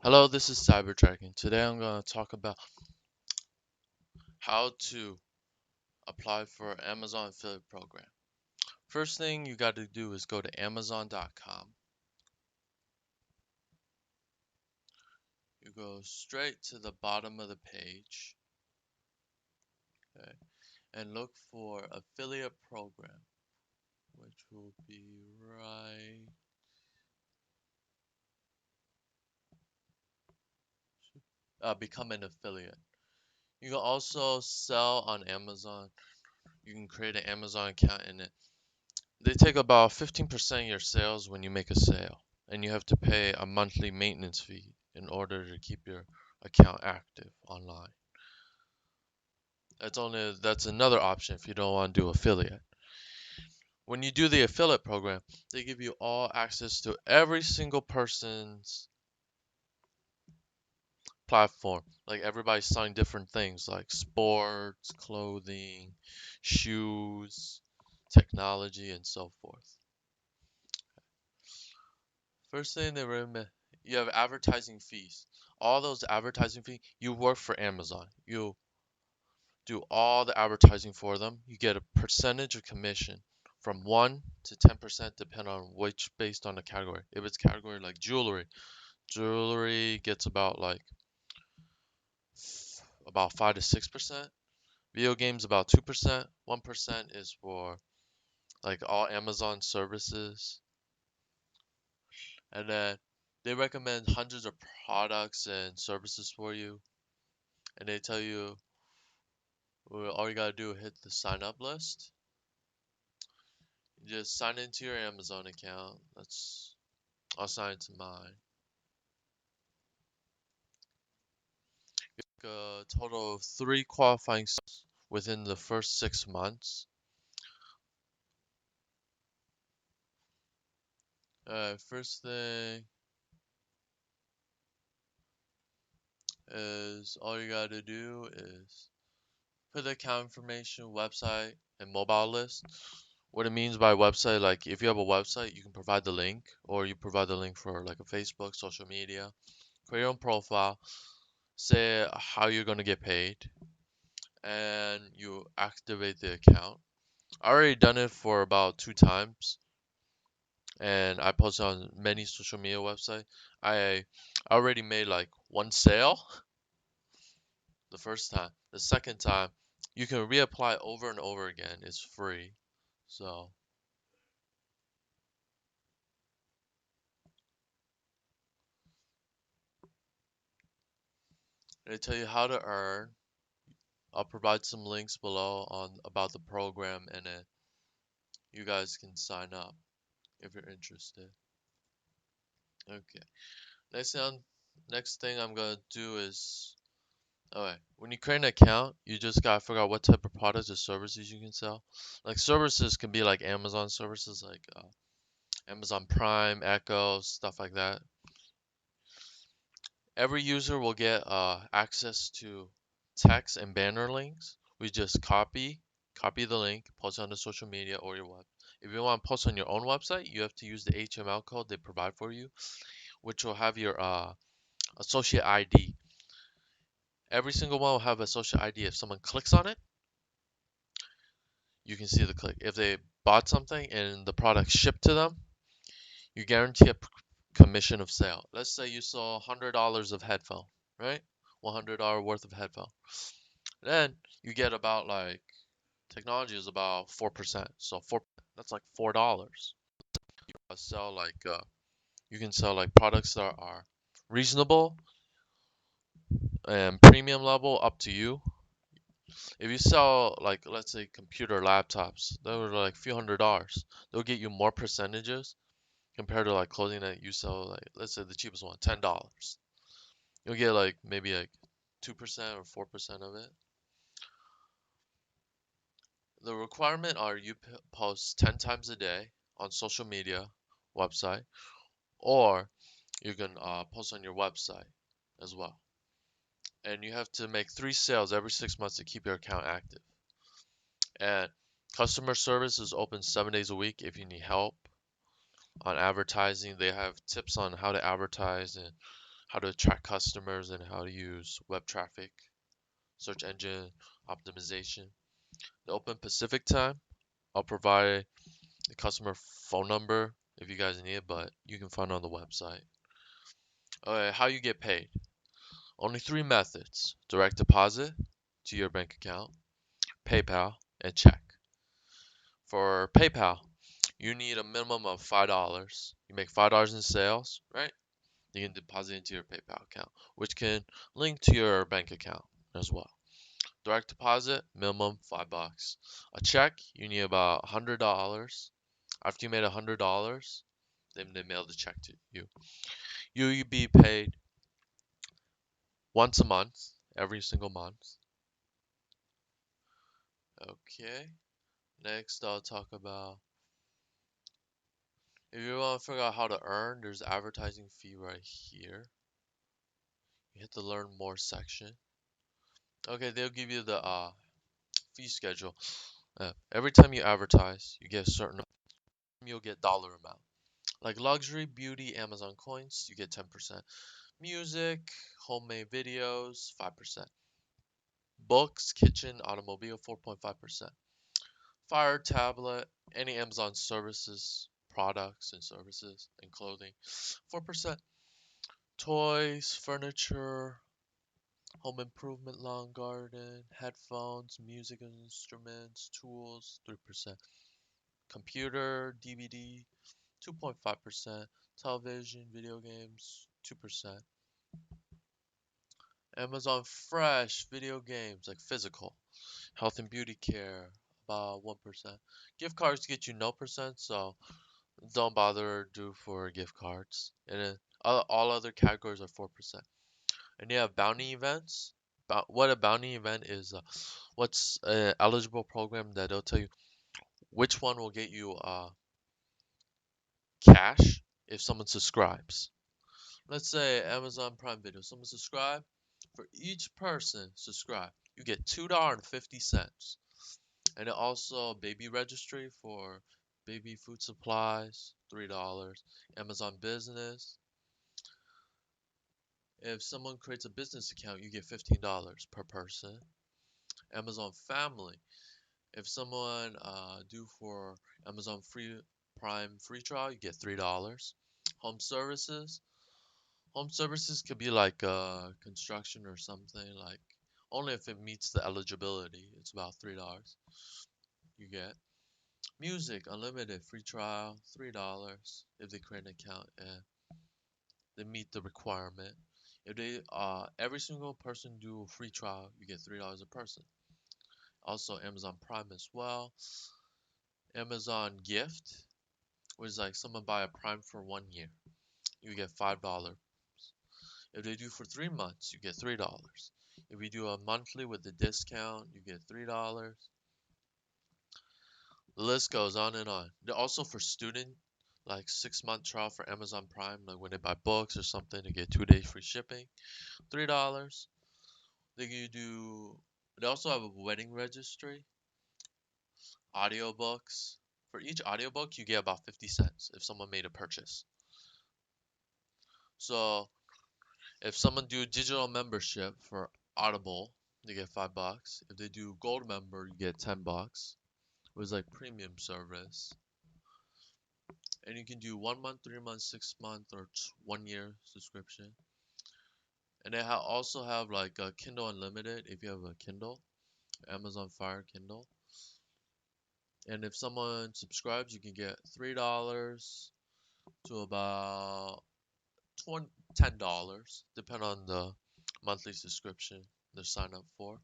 Hello, this is Cybertracking. Today I'm going to talk about how to apply for Amazon affiliate program. First thing you got to do is go to Amazon.com. You go straight to the bottom of the page, okay, and look for affiliate program, which will be right. Become an affiliate. You can also sell on Amazon. You can create an Amazon account in it. They take about 15% of your sales when you make a sale, and you have to pay a monthly maintenance fee in order to keep your account active online. That's another option if you don't want to do affiliate. When you do the affiliate program, they give you all access to every single person's platform. Like everybody's selling different things like sports, clothing, shoes, technology, and so forth. First thing they recommend, you have advertising fees. All those advertising fees, you work for Amazon. You do all the advertising for them. You get a percentage of commission from 1 to 10% depending on which based on the category. If it's category like jewelry gets about 5 to 6%. Video games about 2%. 1% is for like all Amazon services. And then they recommend hundreds of products and services for you. And they tell you, well, all you gotta do is hit the sign up list. You just sign into your Amazon account. I'll sign into mine. A total of 3 qualifying within the first 6 months. First thing is all you gotta do is put the account information, website, and mobile list. What it means by website, like if you have a website, you can provide the link, or you provide the link for like a Facebook, social media. Create your own profile, say how you're gonna get paid, and you activate the account. I already done it for about 2 times, and I posted on many social media websites. I already made like one sale the first time. The second time, you can reapply over and over again. It's free. So they tell you how to earn. I'll provide some links below on about the program, and then you guys can sign up if you're interested. Okay. Next thing I'm gonna do is, okay, when you create an account, you just gotta figure out what type of products or services you can sell. Like services can be like Amazon services, like Amazon Prime, Echo, stuff like that. Every user will get access to text and banner links. We just copy the link, post it on the social media or your web. If you want to post on your own website, you have to use the HTML code they provide for you, which will have your associate ID. Every single one will have associate ID. If someone clicks on it, you can see the click. If they bought something and the product shipped to them, you guarantee a commission of sale. Let's say you sold $100 of headphone, right? $100 worth of headphone. Then you get about like technology is about 4%. So that's like $4. Sell like you can sell like products that are reasonable and premium level up to you. If you sell like let's say computer laptops, they're like a few $100s. They'll get you more percentages compared to like clothing that you sell like let's say the cheapest one, $10. You'll get like maybe like 2% or 4% of it. The requirement are you post 10 times a day on social media, website, or you can post on your website as well. And you have to make 3 sales every 6 months to keep your account active. And customer service is open 7 days a week if you need help on advertising. They have tips on how to advertise and how to attract customers and how to use web traffic, search engine optimization. The open Pacific time, I'll provide the customer phone number if you guys need it, but you can find it on the website. Okay, how you get paid. Only three methods: direct deposit to your bank account, PayPal, and check. For PayPal, you need a minimum of $5. You make $5 in sales, right? You can deposit into your PayPal account, which can link to your bank account as well. Direct deposit, minimum $5. A check, you need about $100. After you made $100, then they mail the check to you. You'll be paid once a month, every single month. Okay. Next, I'll talk about if you want to figure out how to earn, there's advertising fee right here. You hit the learn more section. Okay, they'll give you the fee schedule. Every time you advertise, you get a certain you'll get dollar amount. Like luxury, beauty, Amazon coins, you get 10%. Music, homemade videos, 5%. Books, kitchen, automobile, 4.5%. Fire tablet, any Amazon services, products and services and clothing, 4%. Toys, furniture, home improvement, lawn garden, headphones, music instruments, tools, 3%. Computer, DVD, 2.5%. Television, video games, 2%. Amazon Fresh, video games like physical, health and beauty care, about 1%. Gift cards get you no percent, so don't bother do for gift cards. And then all other categories are 4%. And you have bounty events. What a bounty event is, what's an eligible program that they'll tell you which one will get you cash if someone subscribes. Let's say Amazon Prime Video, someone subscribe. For each person subscribe, you get $2.50. And then also baby registry for baby food supplies, $3. Amazon Business. If someone creates a business account, you get $15 per person. Amazon Family. If someone do for Amazon Free Prime free trial, you get $3. Home services. Home services could be like construction or something like only if it meets the eligibility. It's about $3 you get. Music unlimited free trial, $3 if they create an account and they meet the requirement. If they every single person do a free trial, you get $3 a person. Also Amazon Prime as well. Amazon Gift, which is like someone buy a Prime for 1 year, you get $5. If they do for 3 months, you get $3. If you do a monthly with the discount, you get $3. The list goes on and on. They're also for student, like 6 month trial for Amazon Prime, like when they buy books or something, they get 2 days free shipping, $3. They can do. They also have a wedding registry, audiobooks. For each audiobook, you get about 50 cents if someone made a purchase. So if someone do digital membership for Audible, they get $5. If they do gold member, you get $10. It was like premium service. And you can do 1 month, 3 months, 6 month, or 1 year subscription. And they also have like a Kindle Unlimited if you have a Kindle, Amazon Fire Kindle. And if someone subscribes, you can get $3 to about 20, $10, depending on the monthly subscription they sign up for.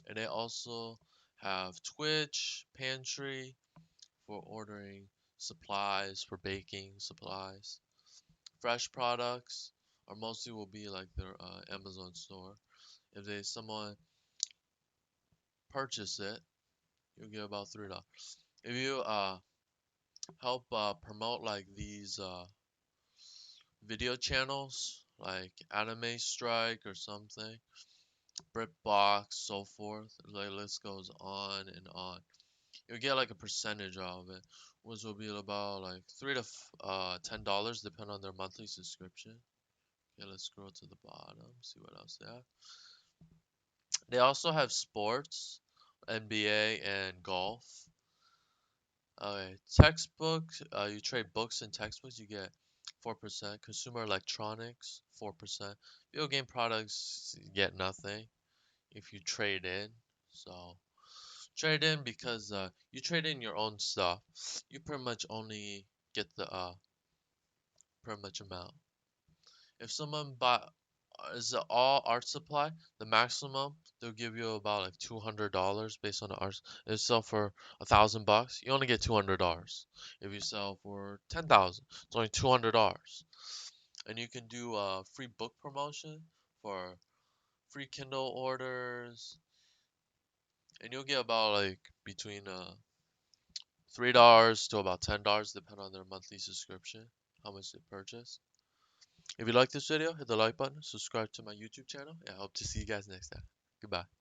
And they also have Twitch, Pantry for ordering supplies for baking supplies. Fresh products are mostly will be like their Amazon store. If they someone purchase it, you'll get about $3. If you help promote like these video channels like Anime Strike or something, BritBox, so forth, the list goes on and on. You'll get like a percentage of it, which will be about like $3 to $10, depending on their monthly subscription. Okay, let's scroll to the bottom, see what else they have. They also have sports, NBA and golf. Okay, textbooks. You trade books and textbooks, you get 4%. Consumer electronics, 4%. Video game products, you get nothing if you trade in. So trade in because you trade in your own stuff. You pretty much only get the pretty much amount. If someone buy is it all art supply, the maximum they'll give you about like $200 based on the art. If you sell for $1,000, you only get $200. If you sell for 10,000, it's only $200. And you can do a free book promotion for free Kindle orders, and you'll get about like between $3 to about $10, depending on their monthly subscription, how much they purchase. If you like this video, hit the like button, subscribe to my YouTube channel, and I hope to see you guys next time. Goodbye.